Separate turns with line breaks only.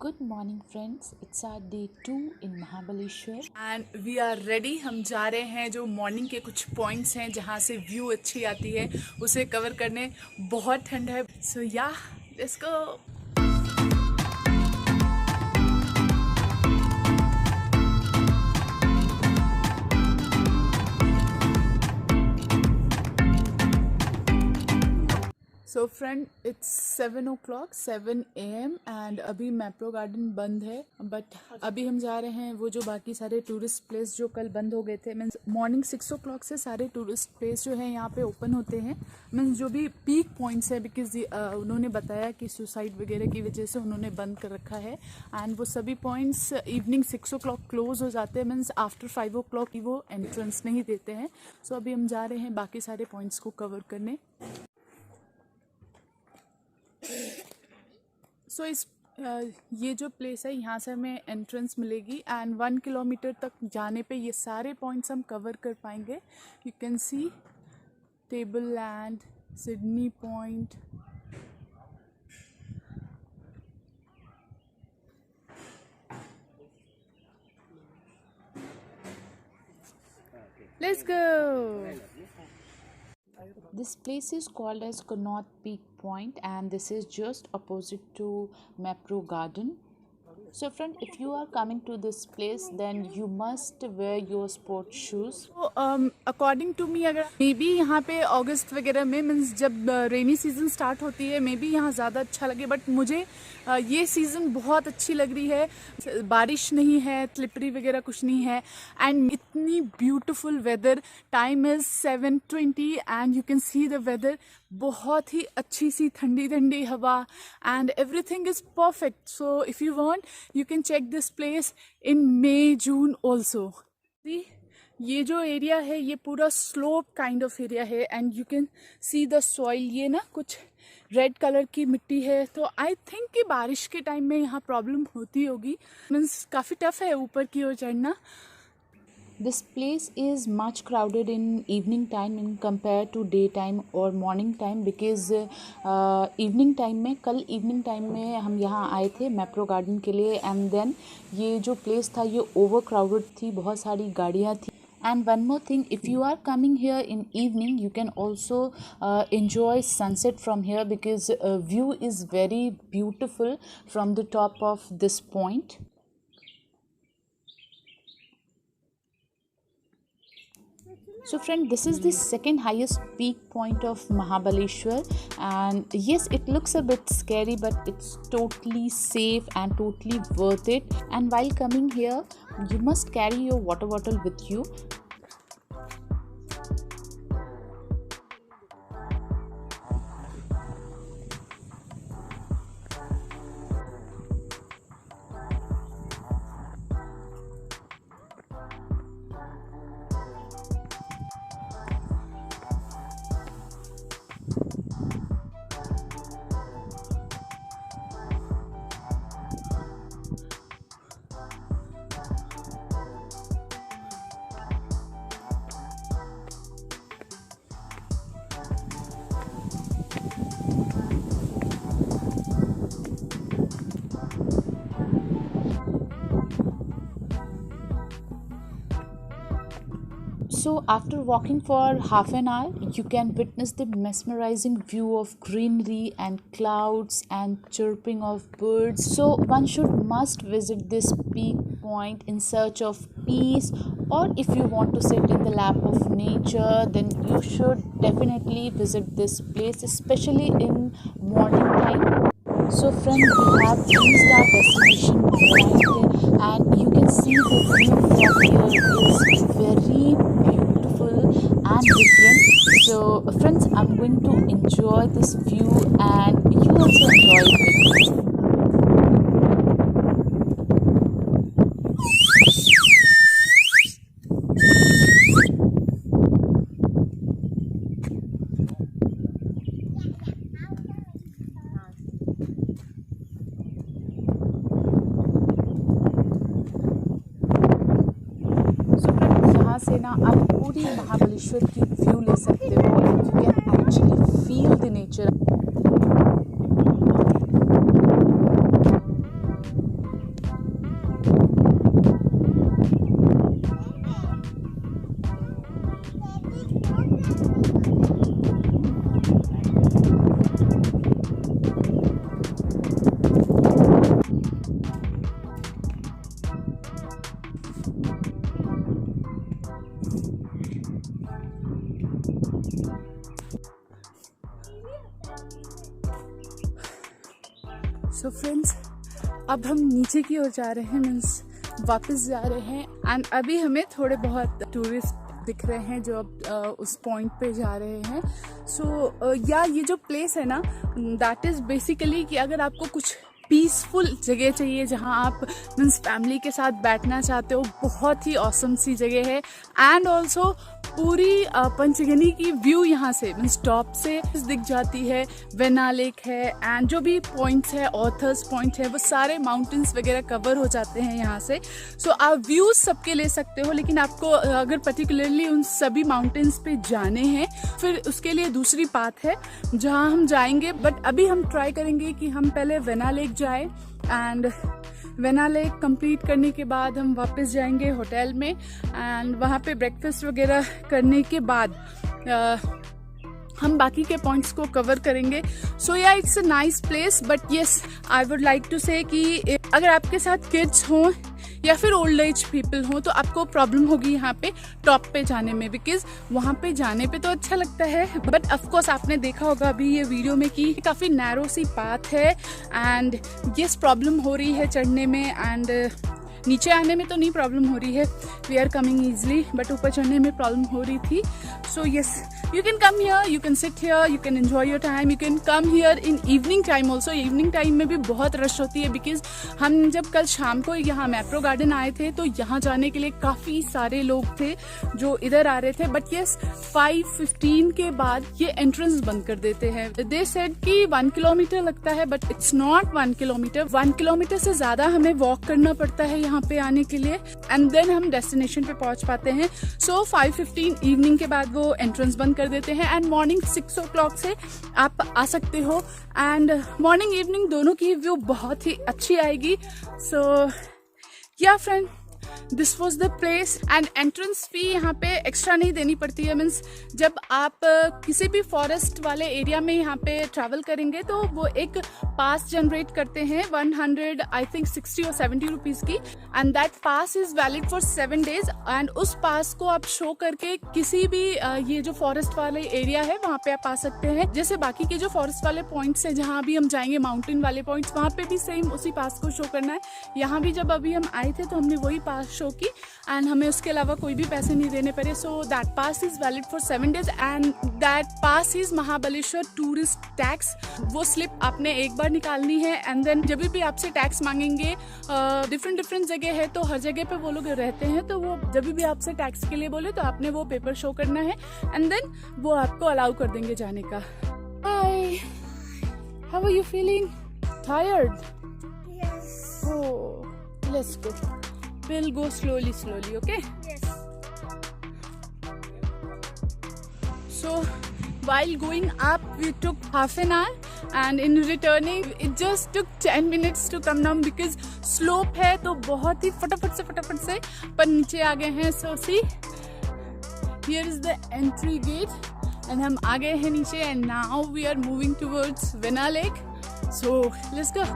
Good morning friends, it's our day 2 in Mahabaleshwar.
And we are ready. हम जा रहे हैं जो मॉर्निंग के कुछ पॉइंट्स हैं जहाँ से व्यू अच्छी आती है उसे कवर करने। बहुत ठंड है, सो या let's go. So friend, it's 7 o'clock 7 AM and अभी मैप्रो गार्डन बंद है। बट अभी हम जा रहे हैं वो जो बाकी सारे टूरिस्ट प्लेस जो कल बंद हो गए थे। मीन्स मॉर्निंग 6 o'clock से सारे टूरिस्ट प्लेस जो है यहाँ पे ओपन होते हैं। मीन्स जो भी पीक पॉइंट्स है, बिकॉज उन्होंने बताया कि सुसाइड वगैरह की वजह से उन्होंने बंद कर रखा है। एंड वो सभी पॉइंट्स इवनिंग 6 o'clock क्लोज हो जाते हैं। मीन्स आफ्टर 5 o'clock ही वो एंट्रेंस नहीं देते हैं। सो अभी हम जा रहे हैं बाकी सारे पॉइंट्स को कवर करने। सो ये जो प्लेस है यहाँ से हमें एंट्रेंस मिलेगी एंड 1 किलोमीटर तक जाने पे ये सारे पॉइंट्स हम कवर कर पाएंगे। You can C table land, Sydney point, let's go.
This place is called as Connaught Peak Point and this is just opposite to Mapro Garden. So friend, if you are coming to this place then you must wear your sports shoes.
According to me, अगर may be यहाँ पे अगस्त वगैरह में means जब rainy season start होती है may be यहाँ ज़्यादा अच्छा लगे, बट मुझे ये सीज़न बहुत अच्छी लग रही है। बारिश नहीं है, स्लिपरी वगैरह कुछ नहीं है एंड इतनी beautiful weather. Time is 7:20 and you can see the weather. बहुत ही अच्छी सी ठंडी ठंडी हवा and everything is perfect. So if you want you can check this place in May, June also. See, ये जो एरिया है ये पूरा स्लोप काइंड ऑफ एरिया है and you can see the soil. ये ना कुछ रेड कलर की मिट्टी है, तो आई थिंक कि बारिश के टाइम में यहाँ प्रॉब्लम होती होगी। मीन्स काफ़ी टफ है ऊपर की ओर चढ़ना।
This place is much crowded in evening time in compared to daytime or morning time because evening time में कल evening time में हम यहाँ आए थे मैप्रो गार्डन के लिए एंड देन ये जो place था ये ओवर क्राउडेड थी, बहुत सारी गाड़ियाँ थी। And one more thing, if you are coming here in evening you can also enjoy sunset from here because view is very beautiful from the top of this point. So friend, this is the second highest peak point of Mahabaleshwar and yes, it looks a bit scary but it's totally safe and totally worth it. And while coming here you must carry your water bottle with you. So after walking for half an hour, you can witness the mesmerizing view of greenery and clouds and chirping of birds. So one must visit this peak point in search of peace, or if you want to sit in the lap of nature, then you should definitely visit this place, especially in morning time. So friend, we have reached our destination point and you can see the view from here is very beautiful and different. So friends, I'm going to enjoy this view and you also enjoy it with me. से ना आप पूरी महाबलेश्वर की view ले सकते हो। You can actually feel the nature.
अब हम नीचे की ओर जा रहे हैं, मीन्स वापस जा रहे हैं। एंड अभी हमें थोड़े बहुत टूरिस्ट दिख रहे हैं जो अब उस पॉइंट पे जा रहे हैं। सो या ये जो प्लेस है ना, दैट इज़ बेसिकली कि अगर आपको कुछ पीसफुल जगह चाहिए जहाँ आप मीन्स फैमिली के साथ बैठना चाहते हो, बहुत ही ऑसम सी जगह है। एंड ऑल्सो पूरी पंचगनी की व्यू यहाँ से मीन्स टॉप से दिख जाती है। वेना लेक है एंड जो भी पॉइंट्स है, ऑथर्स पॉइंट है, वो सारे माउंटेन्स वगैरह कवर हो जाते हैं यहाँ से। सो आप व्यूज सबके ले सकते हो, लेकिन आपको अगर पर्टिकुलरली उन सभी माउंटेन्स पे जाने हैं फिर उसके लिए दूसरी पाथ है जहाँ हम जाएंगे। बट अभी हम ट्राई करेंगे कि हम पहले वेना लेक जाए एंड वेना लेक कंप्लीट करने के बाद हम वापस जाएंगे होटल में एंड वहाँ पे ब्रेकफास्ट वगैरह करने के बाद हम बाकी के पॉइंट्स को कवर करेंगे। So yeah it's a nice place, but yes I would like to say कि अगर आपके साथ किड्स हों या फिर ओल्ड एज पीपल हों तो आपको प्रॉब्लम होगी यहाँ पे टॉप पे जाने में, बिकॉज वहाँ पे जाने पे तो अच्छा लगता है बट ऑफकोर्स आपने देखा होगा अभी ये वीडियो में कि काफ़ी नैरो सी पाथ है एंड येस प्रॉब्लम हो रही है चढ़ने में। एंड नीचे आने में तो नहीं प्रॉब्लम हो रही है, we are coming easily, but ऊपर चढ़ने में प्रॉब्लम हो रही थी। So yes you can come here, you can sit here, you can enjoy your time, you can come here in evening time also. Evening time में भी बहुत rush होती है, बिकॉज हम जब कल शाम को यहाँ मैप्रो गार्डन आए थे तो यहाँ जाने के लिए काफ़ी सारे लोग थे जो इधर आ रहे थे। बट येस 5:15 के बाद ये एंट्रेंस बंद कर देते हैं। दे सेड कि 1 किलोमीटर लगता है, but it's not 1 kilometre. 1 kilometre से ज़्यादा हमें वॉक करना पड़ता है यहाँ पे आने के लिए एंड देन हम डेस्टिनेशन पे पहुंच पाते हैं। सो 5:15 इवनिंग के बाद वो एंट्रेंस बंद कर देते हैं एंड मॉर्निंग 6 o'clock से आप आ सकते हो एंड मॉर्निंग इवनिंग दोनों की व्यू बहुत ही अच्छी आएगी। So yeah friend, this was the place and entrance fee यहाँ पे एक्स्ट्रा नहीं देनी पड़ती है। मीन्स जब आप किसी भी फॉरेस्ट वाले एरिया में यहाँ पे ट्रैवल करेंगे तो वो एक पास जनरेट करते हैं 100 आई थिंक 60 और 70 रुपीज़ की, and that pass is valid for 7 days। And उस पास को आप शो करके किसी भी ये जो फॉरेस्ट वाले एरिया है वहाँ पे आप आ सकते हैं। जैसे बाकी के जो फॉरेस्ट वाले पॉइंट्स है जहाँ भी हम जाएंगे, माउंटेन वाले पॉइंट्स, वहाँ पे भी सेम उसी पास को शो करना है। यहाँ भी जब अभी हम आए थे तो हमने वही पास शो की एंड हमें उसके अलावा कोई भी पैसे नहीं देने पड़े। So that pass is valid for 7 days and that pass is Mahabaleshwar tourist tax. वो स्लिप आपने एक बार निकालनी है एंड देन जब भी आपसे टैक्स मांगेंगे, डिफरेंट जगह है तो हर जगह पे वो लोग रहते हैं, तो वो जब भी आपसे टैक्स के लिए बोले तो आपने वो पेपर शो करना है एंड देन वो आपको अलाउ कर देंगे जाने का। Hi, how are you feeling? Tired?
Yes.
Oh, let's go. We'll go slowly, okay?
Yes.
So, while going up, we took half an hour, and in returning, it just took 10 minutes to come down because slope है तो बहुत ही फटाफट से पर नीचे आ गए हैं। So see, here is the entry gate, and हम आ गए हैं नीचे, and now we are moving towards Veena Lake. So let's go.